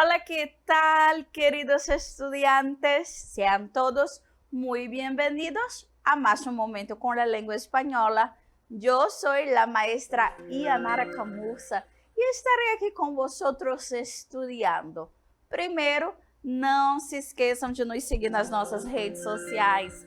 Hola, ¿qué tal, queridos estudiantes? Sean todos muy bienvenidos a Más un Momento con la Lengua Española. Yo soy la maestra Ianara Camurça e estarei aqui com vosotros estudiando. Primeiro, não se esqueçam de nos seguir nas nossas redes sociais,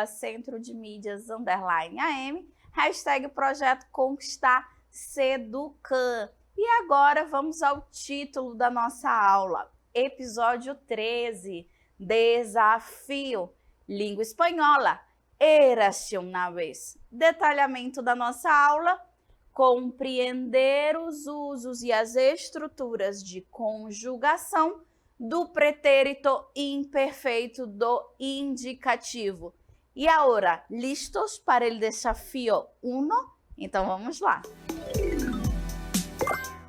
@Centro de Mídias _AM, hashtag Projeto Conquistar Seducan. E agora vamos ao título da nossa aula, episódio 13, Desafio, Língua Espanhola, Érase uma vez. Detalhamento da nossa aula, compreender os usos e as estruturas de conjugação do pretérito imperfeito do indicativo. E agora, listos para o desafio 1? Então vamos lá.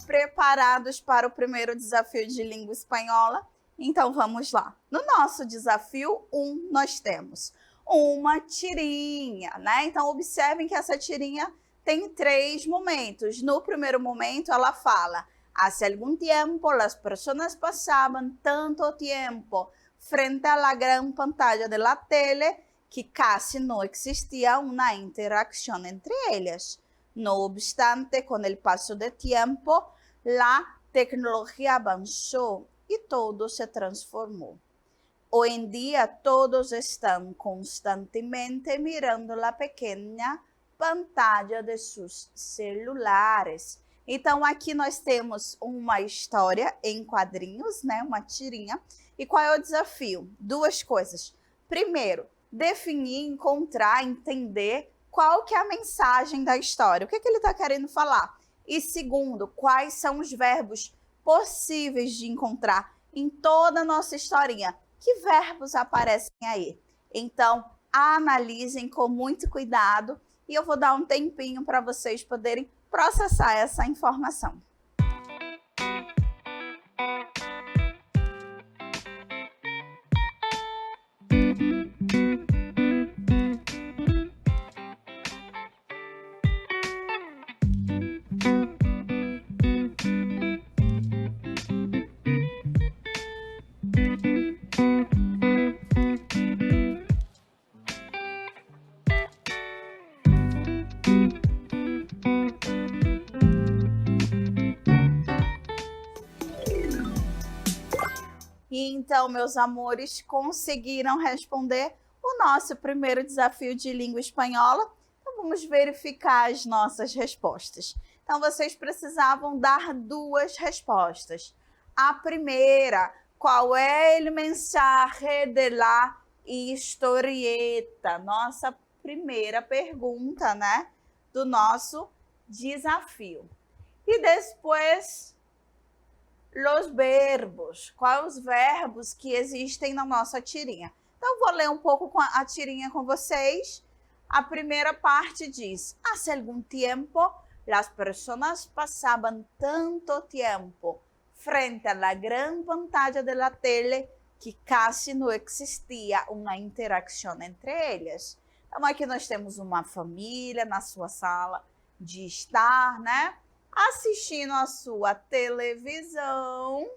Preparados para o primeiro desafio de língua espanhola? Então vamos lá. No nosso desafio 1, nós temos uma tirinha, né? Então observem que essa tirinha tem 3 momentos. No primeiro momento ela fala: hace algún tiempo las personas pasaban tanto tiempo frente a la gran pantalla de la tele que casi no existía una interacción entre ellas. No obstante, con el paso del tiempo, la tecnología avanzó y todo se transformó. Hoy en día todos están constantemente mirando la pequeña pantalla de sus celulares. Então aqui nós temos uma história em quadrinhos, né? Uma tirinha. E qual é o desafio? 2 coisas. Primeiro, definir, encontrar, entender qual que é a mensagem da história. O que ele está querendo falar? E segundo, quais são os verbos possíveis de encontrar em toda a nossa historinha? Que verbos aparecem aí? Então, analisem com muito cuidado e eu vou dar um tempinho para vocês poderem processar essa informação. E então, meus amores, conseguiram responder o nosso primeiro desafio de língua espanhola? Então, vamos verificar as nossas respostas. Então, vocês precisavam dar 2 respostas. A primeira, qual é o mensaje de la historieta? Nossa primeira pergunta, né? Do nosso desafio. E depois, los verbos, quais os verbos que existem na nossa tirinha. Então, vou ler um pouco a tirinha com vocês. A primeira parte diz: hace algún tiempo, las personas pasaban tanto tiempo frente a la gran pantalla de la tele que casi no existía una interacción entre ellas. Então, aqui nós temos uma família na sua sala de estar, né? Assistindo a sua televisão,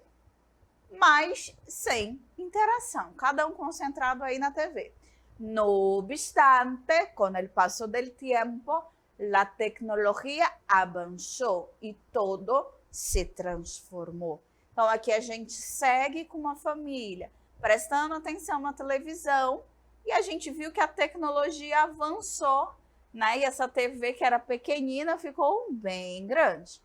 mas sem interação, cada um concentrado aí na TV. No obstante, con el paso del tiempo, la tecnología avanzó y todo se transformou. Então aqui a gente segue com uma família, prestando atenção na televisão, e a gente viu que a tecnologia avançou, né? E essa TV que era pequenina ficou bem grande.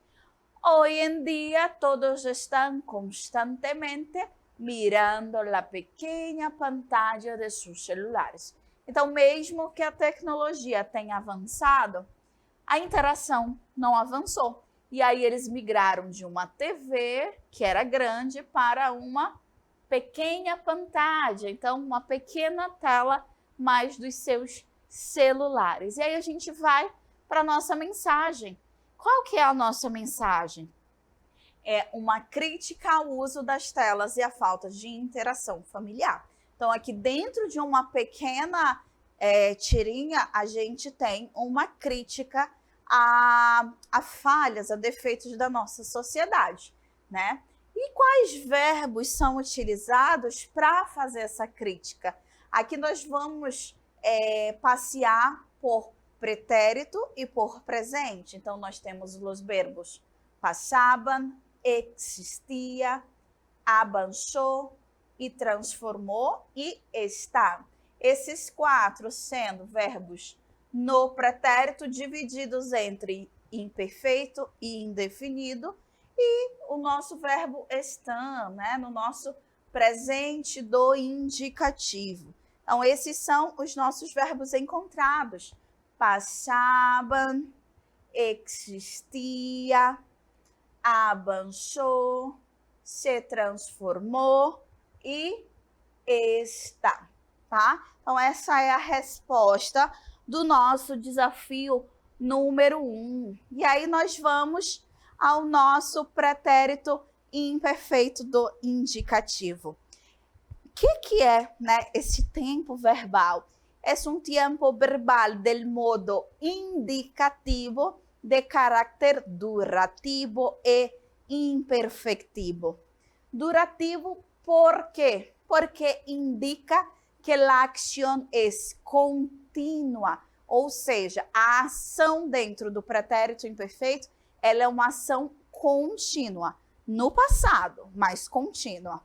Hoy en día todos están constantemente mirando la pequeña pantalla de sus celulares. Então, mesmo que a tecnologia tenha avançado, a interação não avançou. E aí eles migraram de uma TV, que era grande, para uma pequena pantalla, então uma pequena tela mais dos seus celulares. E aí a gente vai para a nossa mensagem. Qual que é a nossa mensagem? É uma crítica ao uso das telas e a falta de interação familiar. Então, aqui dentro de uma pequena tirinha, a gente tem uma crítica a falhas, a defeitos da nossa sociedade, né? E quais verbos são utilizados para fazer essa crítica? Aqui nós vamos passear por pretérito e por presente. Então, nós temos os verbos passaban, existia, avançou e transformou e está. Esses 4 sendo verbos no pretérito divididos entre imperfeito e indefinido e o nosso verbo estão, né, no nosso presente do indicativo. Então, esses são os nossos verbos encontrados. Passaban, existia, avançou, se transformou e está, tá? Então, essa é a resposta do nosso desafio número 1. E aí nós vamos ao nosso pretérito imperfeito do indicativo. O que é, né, esse tempo verbal? É um tempo verbal del modo indicativo de caráter durativo e imperfectivo. Durativo, ¿por quê? Porque indica que a ação é contínua, ou seja, a ação dentro do pretérito imperfeito, ela é uma ação contínua, no passado, mas contínua.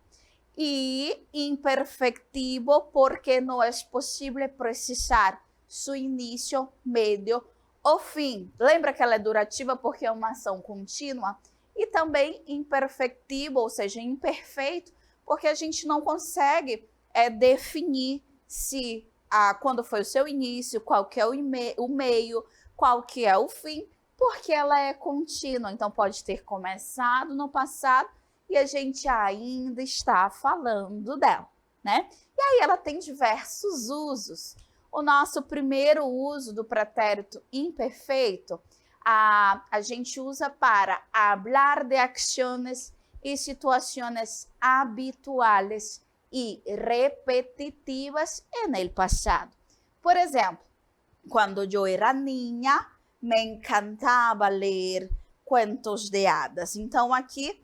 E imperfectivo, porque não é possível precisar seu início, meio ou fim. Lembra que ela é durativa porque é uma ação contínua? E também imperfectivo, ou seja, imperfeito, porque a gente não consegue definir se quando foi o seu início, qual que é o meio, qual que é o fim, porque ela é contínua. Então, pode ter começado no passado e a gente ainda está falando dela, né? E aí ela tem diversos usos. O nosso primeiro uso do pretérito imperfeito, a gente usa para hablar de acciones e situações habituais e repetitivas en el passado. Por exemplo, quando eu era niña, me encantava ler contos de hadas. Então, aqui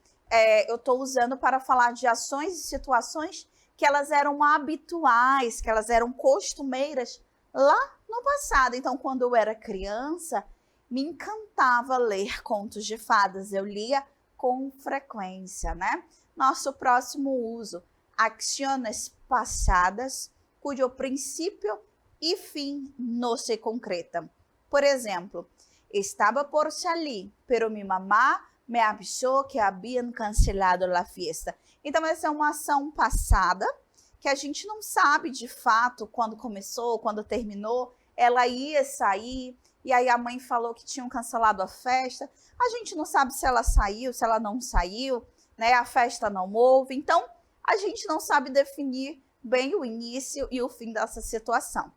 eu estou usando para falar de ações e situações que elas eram habituais, que elas eram costumeiras lá no passado. Então, quando eu era criança, me encantava ler contos de fadas. Eu lia com frequência, né? Nosso próximo uso, acciones passadas, cujo princípio e fim não se concretam. Por exemplo, estava por salir, pero mi mamá me avisou que haviam cancelado a fiesta. Então, essa é uma ação passada que a gente não sabe de fato quando começou, quando terminou. Ela ia sair e aí a mãe falou que tinham cancelado a festa. A gente não sabe se ela saiu, se ela não saiu, né? A festa não houve. Então, a gente não sabe definir bem o início e o fim dessa situação.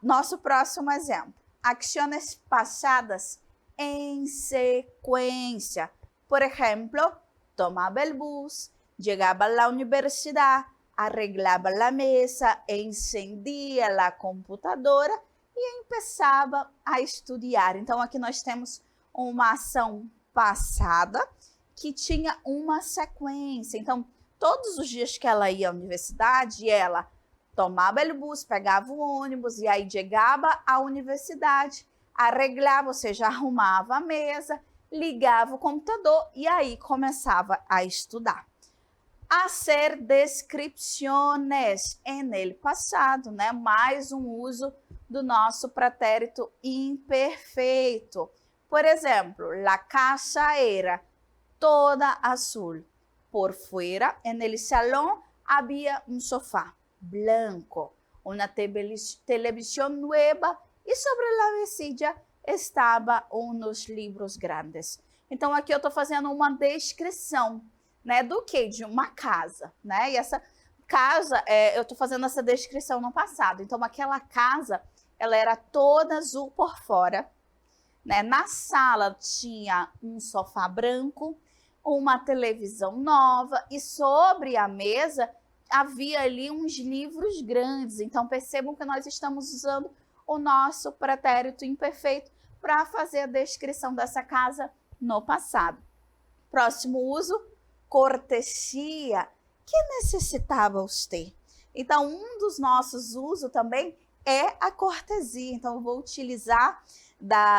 Nosso próximo exemplo. Acciones passadas em sequência. Por exemplo, tomava o bus, chegava à universidade, arreglava a mesa, encendia a computadora e começava a estudar. Então, aqui nós temos uma ação passada que tinha uma sequência. Então, todos os dias que ela ia à universidade, ela tomava o bus, pegava o ônibus e aí chegava à universidade, arreglava, ou seja, arrumava a mesa, ligava o computador e aí começava a estudar. Hacer descripciones en el passado, né? Mais um uso do nosso pretérito imperfeito. Por exemplo, la casa era toda azul. Por fuera, en el salón, havia um sofá branco. uma televisão nova e sobre a mesilla estavam uns livros grandes. Então, aqui eu estou fazendo uma descrição, né, do que? De uma casa, né? E essa casa, eu estou fazendo essa descrição no passado. Então, aquela casa, ela era toda azul por fora, né? Na sala tinha um sofá branco, uma televisão nova e sobre a mesa havia ali uns livros grandes. Então, percebam que nós estamos usando o nosso pretérito imperfeito para fazer a descrição dessa casa no passado. Próximo uso, cortesia. Que necessitava você? Então, um dos nossos usos também é a cortesia. Então, eu vou utilizar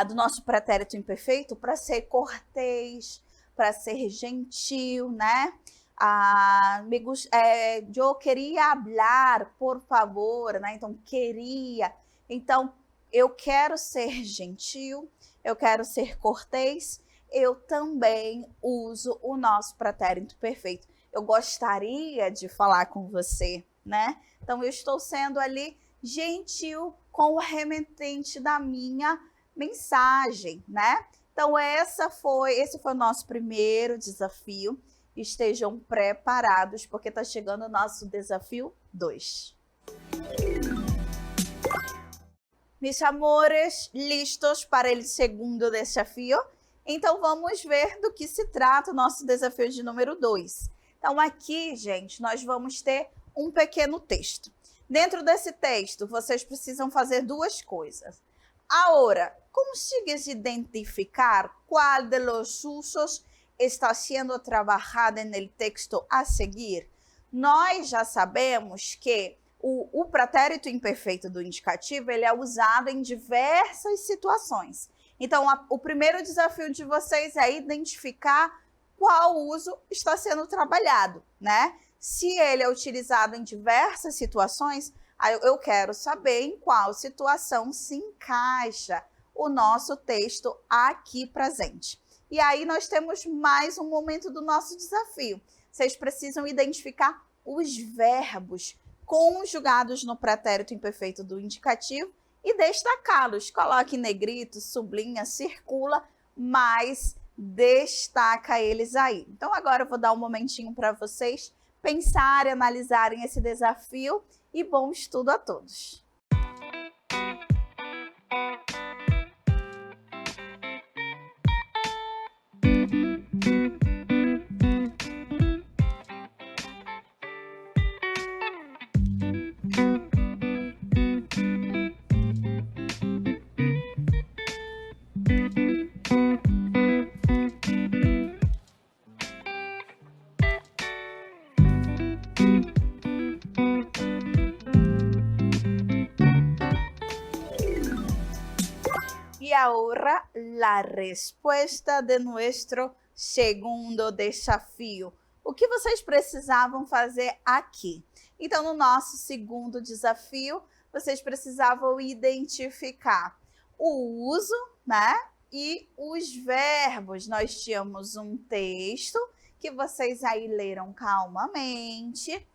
do nosso pretérito imperfeito para ser cortês, para ser gentil, né? Eu queria falar, por favor, né? Então, queria. Então, eu quero ser gentil, eu quero ser cortês, eu também uso o nosso pretérito perfeito. Eu gostaria de falar com você, né? Então, eu estou sendo ali gentil com o remetente da minha mensagem, né? Então, esse foi o nosso primeiro desafio. Estejam preparados, porque está chegando o nosso desafio 2. Mis amores, listos para o segundo desafio? Então, vamos ver do que se trata o nosso desafio de número 2. Então, aqui, gente, nós vamos ter um pequeno texto. Dentro desse texto, vocês precisam fazer duas coisas. Agora, consigues identificar qual de los usos está sendo trabalhado no texto a seguir? Nós já sabemos que o pretérito imperfeito do indicativo ele é usado em diversas situações. Então, o primeiro desafio de vocês é identificar qual uso está sendo trabalhado, né? Se ele é utilizado em diversas situações, eu quero saber em qual situação se encaixa o nosso texto aqui presente. E aí nós temos mais um momento do nosso desafio. Vocês precisam identificar os verbos conjugados no pretérito imperfeito do indicativo e destacá-los. Coloque em negrito, sublinha, circula, mas destaca eles aí. Então agora eu vou dar um momentinho para vocês pensarem, analisarem esse desafio e bom estudo a todos. Y ahora la respuesta de nuestro segundo desafio. O que vocês precisavam fazer aqui? Então, no nosso segundo desafio, vocês precisavam identificar o uso, né? E os verbos. Nós tínhamos um texto que vocês aí leram calmamente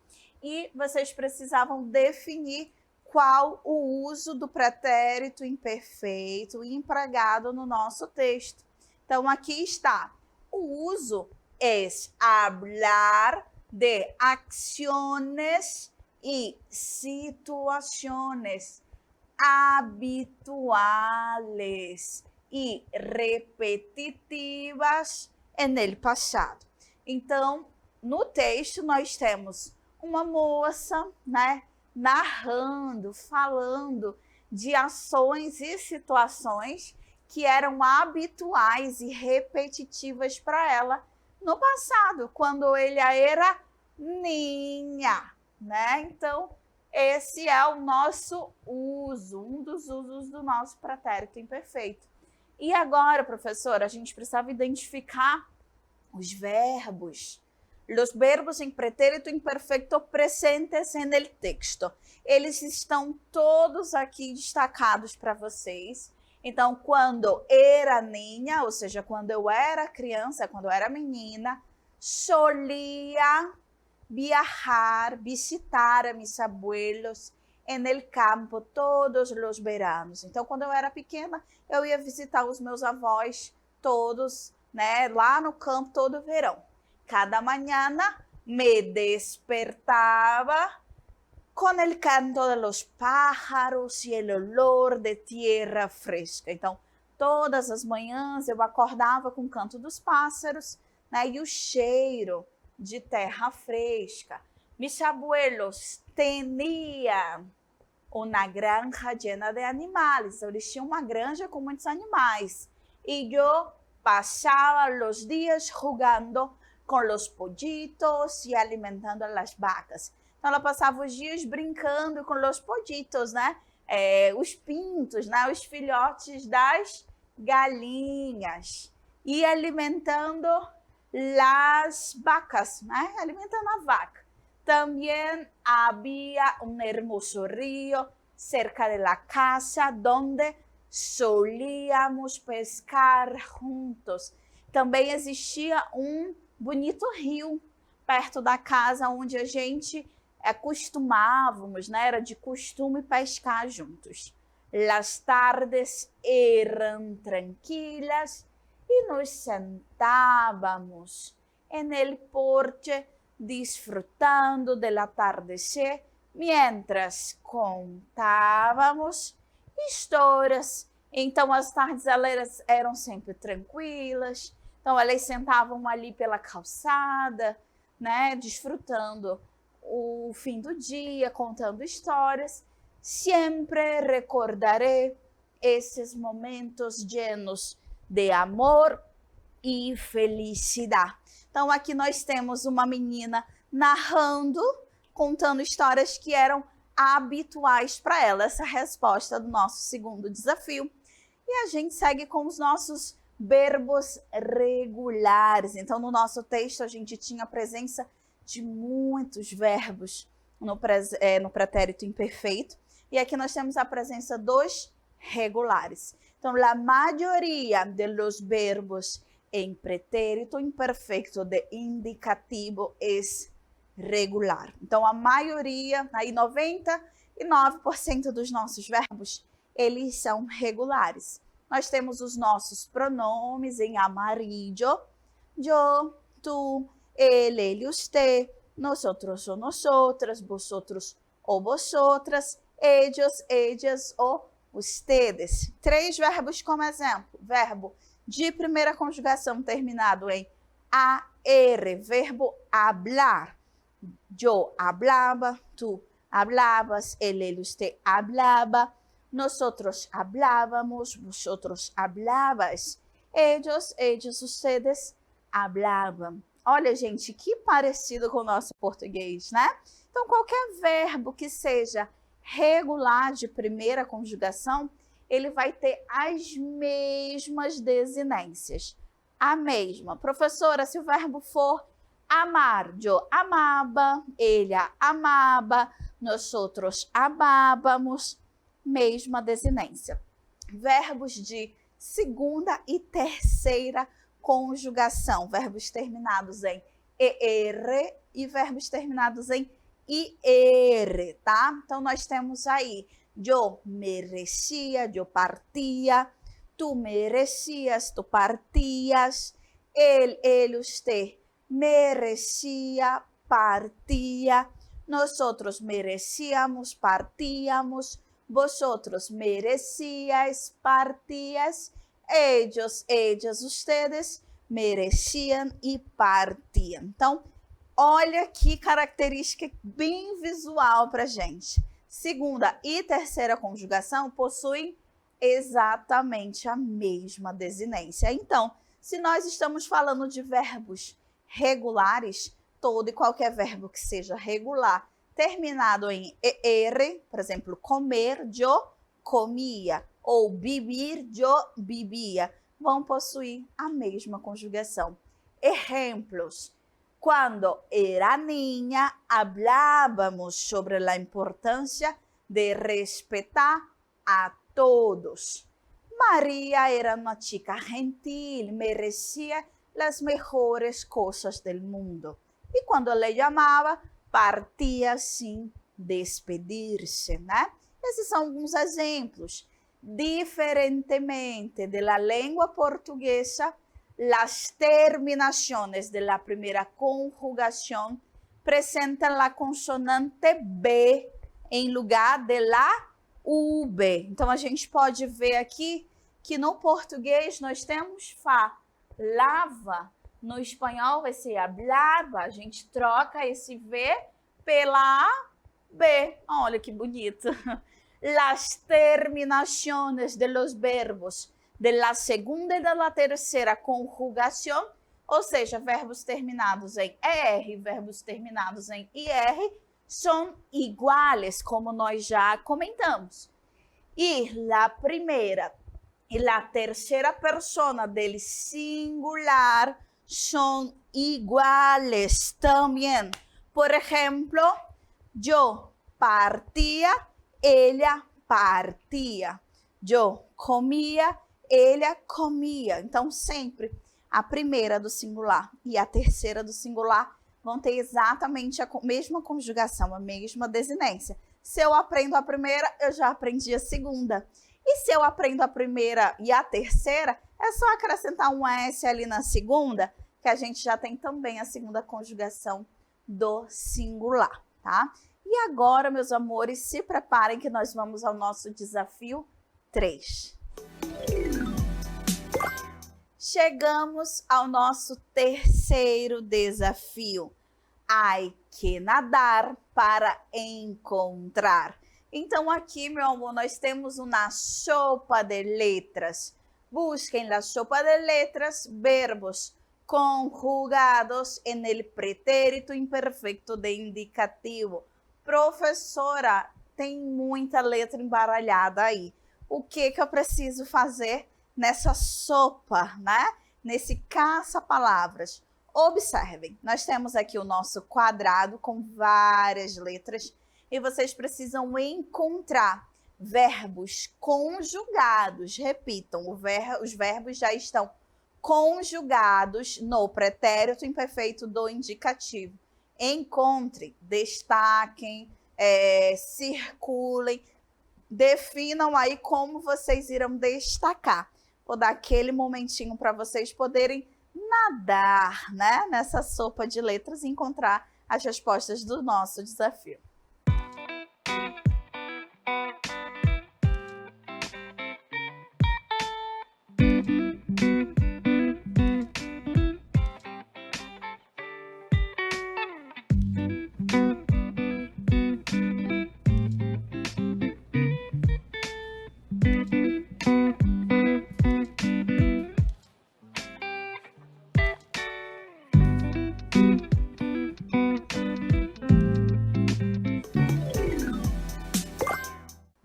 e vocês precisavam definir qual o uso do pretérito imperfeito empregado no nosso texto. Então, aqui está. O uso é hablar de acciones y situaciones habituales y repetitivas en el pasado. Então, no texto, nós temos uma moça, né? Narrando, falando de ações e situações que eram habituais e repetitivas para ela no passado, quando ela era niña, né? Então, esse é o nosso uso, um dos usos do nosso pretérito imperfeito. E agora, professora, a gente precisava identificar os verbos. Os verbos em pretérito imperfeito presentes en el texto. Eles estão todos aqui destacados para vocês. Então, quando era niña, ou seja, quando eu era criança, quando eu era menina, solía viajar, visitar a mis abuelos en el campo todos los veranos. Então, quando eu era pequena, eu ia visitar os meus avós todos, né, lá no campo todo verão. Cada mañana me despertaba con el canto de los pájaros y el olor de tierra fresca. Então, todas as manhãs eu acordava com o canto dos pássaros, né, e o cheiro de terra fresca. Mis abuelos tenían uma granja llena de animales. Eles tinham uma granja com muitos animais. E eu passava os dias jugando com os pollitos e alimentando as vacas. Então, ela passava os dias brincando com os pollitos, né? Os pintos, né? Os filhotes das galinhas. E alimentando as vacas, né? Alimentando a vaca. Também havia um hermoso rio cerca de la casa donde solíamos pescar juntos. Também existia um bonito rio perto da casa onde a gente costumávamos, né? Era de costume pescar juntos. Las tardes eram tranquilas e nos sentávamos en el porche disfrutando del atardecer mientras contávamos histórias. Então, as tardes elas eram sempre tranquilas. Então, elas sentavam ali pela calçada, né, desfrutando o fim do dia, contando histórias. Sempre recordaré esses momentos llenos de amor e felicidade. Então, aqui nós temos uma menina narrando, contando histórias que eram habituais para ela. Essa é a resposta do nosso segundo desafio. E a gente segue com os nossos verbos regulares. Então, no nosso texto, a gente tinha a presença de muitos verbos no pretérito imperfeito. E aqui nós temos a presença dos regulares. Então, a maioria dos verbos em pretérito imperfeito de indicativo é regular. Então, a maioria, aí 99% dos nossos verbos, eles são regulares. Nós temos os nossos pronomes em amarillo, yo, tu, ele, usted, nosotros ou nosotras, vosotros ou vosotras, ellos, ellas ou ustedes. 3 verbos como exemplo. Verbo de primeira conjugação terminado em AR, verbo hablar. Yo hablaba, tú hablabas, él, usted hablaba, nosotros hablábamos, vosotros hablabas, ellos, ellas, ustedes hablavam. Olha, gente, que parecido com o nosso português, né? Então, qualquer verbo que seja regular de primeira conjugação, ele vai ter as mesmas desinências. A mesma. Professora, se o verbo for amar, yo amaba, ella amaba, nosotros amábamos, mesma desinência. Verbos de segunda e terceira conjugação, verbos terminados em ER e verbos terminados em IR, tá? Então, nós temos aí, yo merecia, yo partia, tu merecias, tu partias, ele, usted merecia, partia, nosotros merecíamos, partíamos, vosotros merecíais, partías, ellos, ellas, ustedes mereciam e partiam. Então, olha que característica bem visual para gente. Segunda e terceira conjugação possuem exatamente a mesma desinência. Então, se nós estamos falando de verbos regulares, todo e qualquer verbo que seja regular, terminado em ER, por exemplo, comer, yo comia, ou vivir, yo vivia, vão possuir a mesma conjugação. Exemplos. Quando era niña, hablábamos sobre a importância de respeitar a todos. Maria era uma chica gentil, merecia as melhores coisas do mundo. E quando le chamava, partia sem despedir-se, né? Esses são alguns exemplos. Diferentemente de la lengua portuguesa, las terminaciones de la primera conjugación presentan la consonante B em lugar de la UB. Então, a gente pode ver aqui que no português nós temos fa, lava. No espanhol vai ser hablava. A gente troca esse V pela B. Olha que bonito. Las terminaciones de los verbos de la segunda e de la terceira conjugación, ou seja, verbos terminados em ER, verbos terminados em IR, são iguais, como nós já comentamos. E la primeira e la terceira persona del singular são iguales também. Por exemplo, yo partía, ella partía. Eu comia, ele comia. Então, sempre a primeira do singular e a terceira do singular vão ter exatamente a mesma conjugação, a mesma desinência. Se eu aprendo a primeira, eu já aprendi a segunda. E se eu aprendo a primeira e a terceira, é só acrescentar um S ali na segunda, que a gente já tem também a segunda conjugação do singular, tá? E agora, meus amores, se preparem que nós vamos ao nosso desafio 3. Chegamos ao nosso terceiro desafio. Hay que nadar para encontrar. Então, aqui, meu amor, nós temos uma sopa de letras. Busquem na sopa de letras verbos conjugados en el pretérito imperfecto de indicativo. Professora, tem muita letra embaralhada aí. O que eu preciso fazer nessa sopa, né? Nesse caça-palavras? Observem, nós temos aqui o nosso quadrado com várias letras e vocês precisam encontrar verbos conjugados. Repitam, os verbos já estão conjugados no pretérito imperfeito do indicativo. Encontrem, destaquem, circulem, definam aí como vocês irão destacar. Vou dar aquele momentinho para vocês poderem nadar, né, nessa sopa de letras e encontrar as respostas do nosso desafio.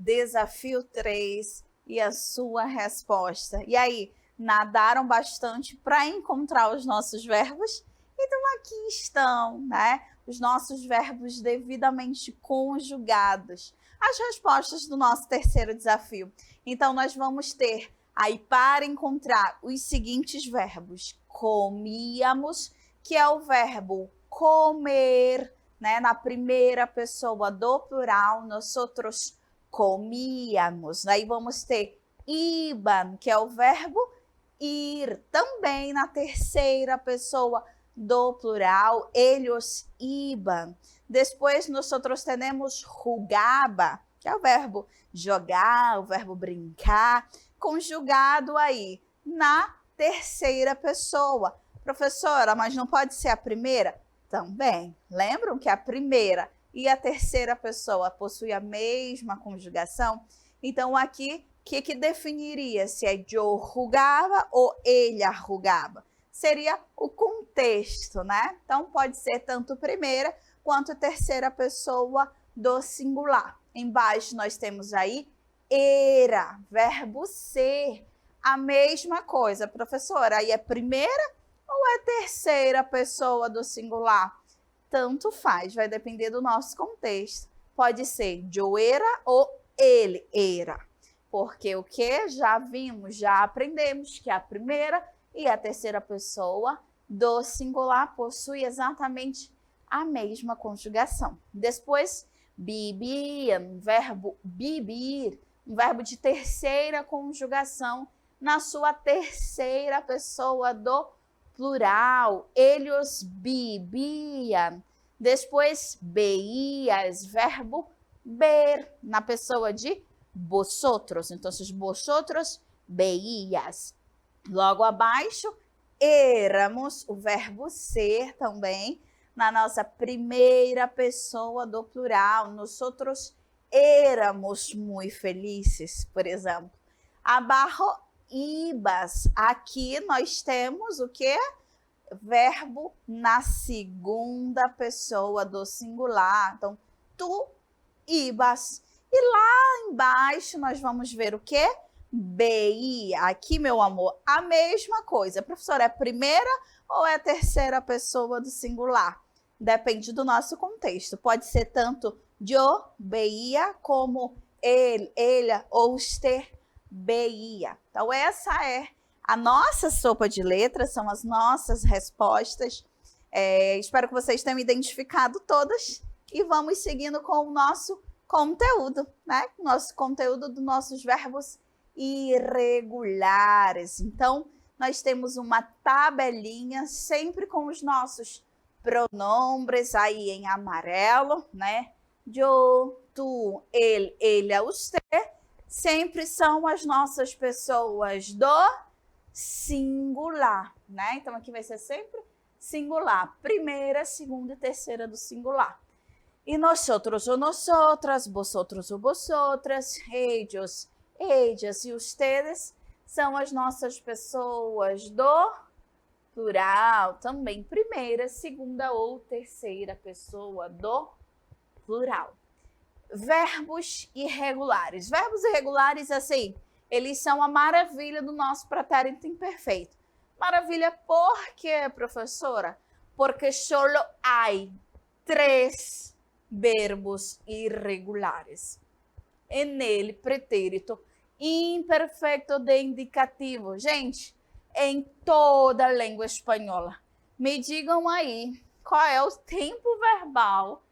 Desafio 3 e a sua resposta. E aí, nadaram bastante para encontrar os nossos verbos? Então, aqui estão, né? Os nossos verbos devidamente conjugados. As respostas do nosso terceiro desafio. Então, nós vamos ter aí para encontrar os seguintes verbos. Comíamos, que é o verbo comer, né? Na primeira pessoa do plural, nós outros comíamos. Aí vamos ter iban, que é o verbo ir, também na terceira pessoa do plural, ellos iban. Depois nós temos jugaba, que é o verbo jogar, o verbo brincar, conjugado aí na terceira pessoa. Professora, mas não pode ser a primeira? Também. Lembram que a primeira e a terceira pessoa possui a mesma conjugação? Então, aqui, o que definiria se é eu jugava ou ele jugava? Seria o contexto, né? Então, pode ser tanto primeira quanto terceira pessoa do singular. Embaixo, nós temos aí era, verbo ser. A mesma coisa, professora, aí é primeira ou é terceira pessoa do singular? Tanto faz, vai depender do nosso contexto. Pode ser eu era ou ele era. Porque o que já vimos, já aprendemos que a primeira e a terceira pessoa do singular possui exatamente a mesma conjugação. Depois, Vivían, verbo vivir, um verbo de terceira conjugação na sua terceira pessoa do plural. Eles viviam. Depois, veías, verbo ver, na pessoa de vosotros. Então, vosotros veías. Logo abaixo, éramos, o verbo ser também, na nossa primeira pessoa do plural. Nosotros éramos muito felizes, por exemplo. Abaixo, ibas. Aqui nós temos o quê? Verbo na segunda pessoa do singular. Então, tu ibas. E lá embaixo nós vamos ver o quê? BI. Aqui, meu amor, a mesma coisa. Professora, é a primeira ou é a terceira pessoa do singular? Depende do nosso contexto. Pode ser tanto eu veía como ele, ela ou usted veía. Então, essa é a nossa sopa de letras, são as nossas respostas. Espero que vocês tenham identificado todas e vamos seguindo com o nosso conteúdo, né? Nosso conteúdo dos nossos verbos irregulares. Então, nós temos uma tabelinha sempre com os nossos pronombres aí em amarelo, né? Eu, tu, ele, ela, você, sempre são as nossas pessoas do singular, né? Então, aqui vai ser sempre singular. Primeira, segunda e terceira do singular. E nosotros ou nosotras, vosotros ou vosotras, ellos, ellas e ustedes são as nossas pessoas do plural, também primeira, segunda ou terceira pessoa do plural. Verbos irregulares. Verbos irregulares, assim, eles são a maravilha do nosso pretérito imperfeito. Maravilha por quê, professora? Porque só há 3 verbos irregulares en el pretérito imperfeito de indicativo. Gente, em toda a língua espanhola, me digam aí qual é o tempo verbal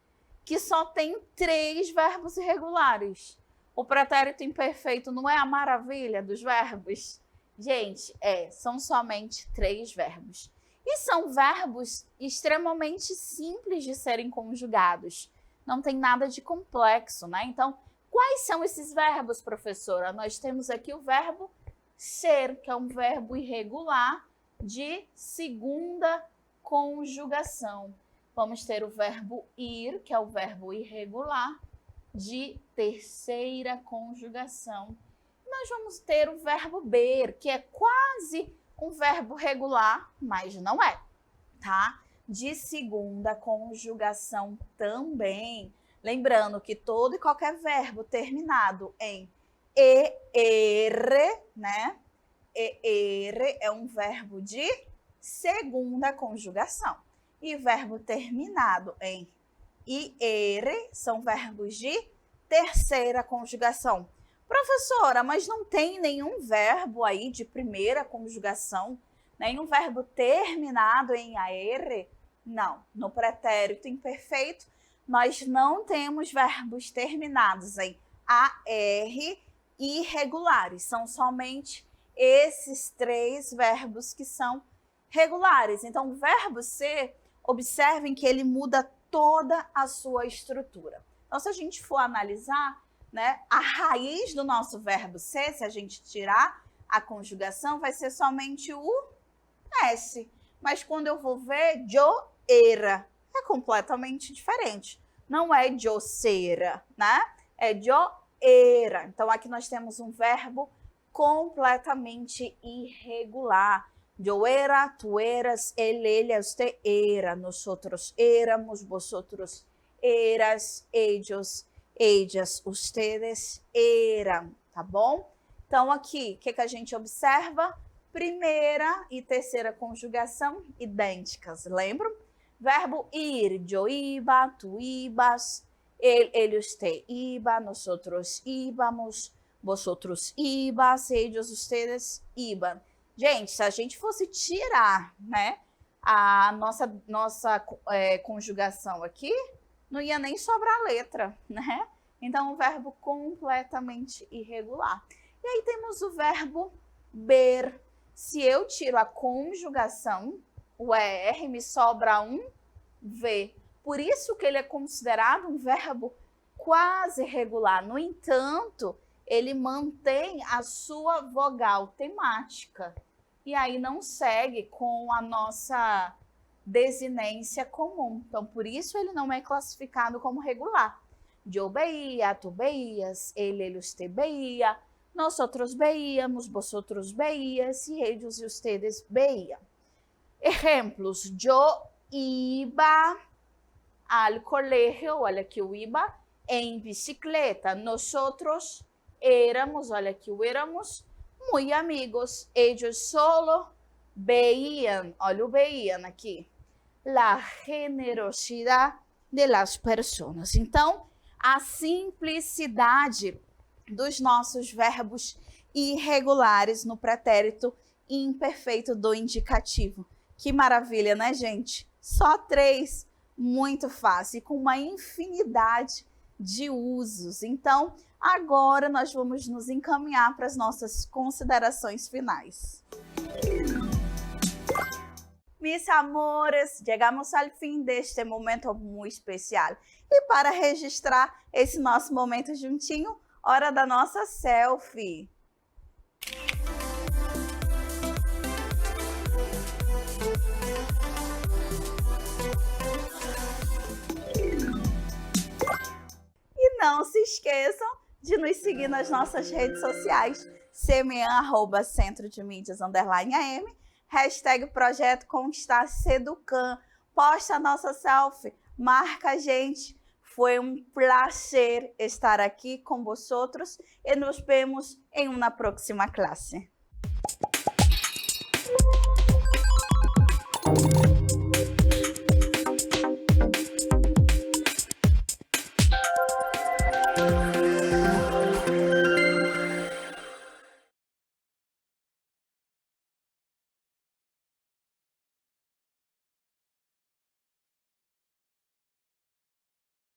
que só tem 3 verbos irregulares. O pretérito imperfeito não é a maravilha dos verbos? Gente, são somente 3 verbos. E são verbos extremamente simples de serem conjugados. Não tem nada de complexo, né? Então, quais são esses verbos, professora? Nós temos aqui o verbo ser, que é um verbo irregular de segunda conjugação. Vamos ter o verbo ir, que é o verbo irregular de terceira conjugação. Nós vamos ter o verbo ver, que é quase um verbo regular, mas não é, tá? De segunda conjugação também. Lembrando que todo e qualquer verbo terminado em ER, né? ER é um verbo de segunda conjugação. E verbo terminado em IR são verbos de terceira conjugação. Professora, mas não tem nenhum verbo aí de primeira conjugação? Nenhum verbo terminado em AR? Não. No pretérito imperfeito, nós não temos verbos terminados em AR irregulares. São somente esses 3 verbos que são regulares. Então, o verbo ser, observem que ele muda toda a sua estrutura. Então, se a gente for analisar, né, a raiz do nosso verbo ser, se a gente tirar a conjugação, vai ser somente o S. Mas quando eu vou ver, yo era, é completamente diferente. Não é yo sera, né? É yo era. Então, aqui nós temos um verbo completamente irregular. Yo era, tu eras, él, ella, usted era, nosotros éramos, vosotros eras, ellos, ellas, ustedes eram, tá bom? Então, aqui, o que a gente observa? Primeira e terceira conjugação idênticas, lembram? Verbo ir, yo iba, tu ibas, ele, usted iba, nosotros íbamos, vosotros ibas, ellos, ustedes iban. Gente, se a gente fosse tirar, né, a nossa conjugação aqui, não ia nem sobrar letra, né? Então, um verbo completamente irregular. E aí temos o verbo ver. Se eu tiro a conjugação, o ER, me sobra um V. Por isso que ele é considerado um verbo quase regular. No entanto, ele mantém a sua vogal temática. E aí não segue com a nossa desinência comum. Então, por isso ele não é classificado como regular. Yo veía, tú veías, él, usted veía, nosotros veíamos, vosotros veías y ellos y ustedes veían. Ejemplos, yo iba al colegio, olha aqui o iba, em bicicleta. Nosotros éramos, olha aqui o éramos, muy amigos. Ellos solo veían, olha o veían aqui, la generosidad de las personas. Então, a simplicidade dos nossos verbos irregulares no pretérito imperfeito do indicativo. Que maravilha, né, gente? Só 3, muito fácil, com uma infinidade de usos. Então, agora nós vamos nos encaminhar para as nossas considerações finais. Mis amores, chegamos ao fim deste momento muito especial. E para registrar esse nosso momento juntinho, hora da nossa selfie. E não se esqueçam de nos seguir nas nossas redes sociais, Centro de Mídias _AM, hashtag Projeto Conquistar-se Educam, posta a nossa selfie, marca a gente. Foi um prazer estar aqui com vosotros e nos vemos em uma próxima classe.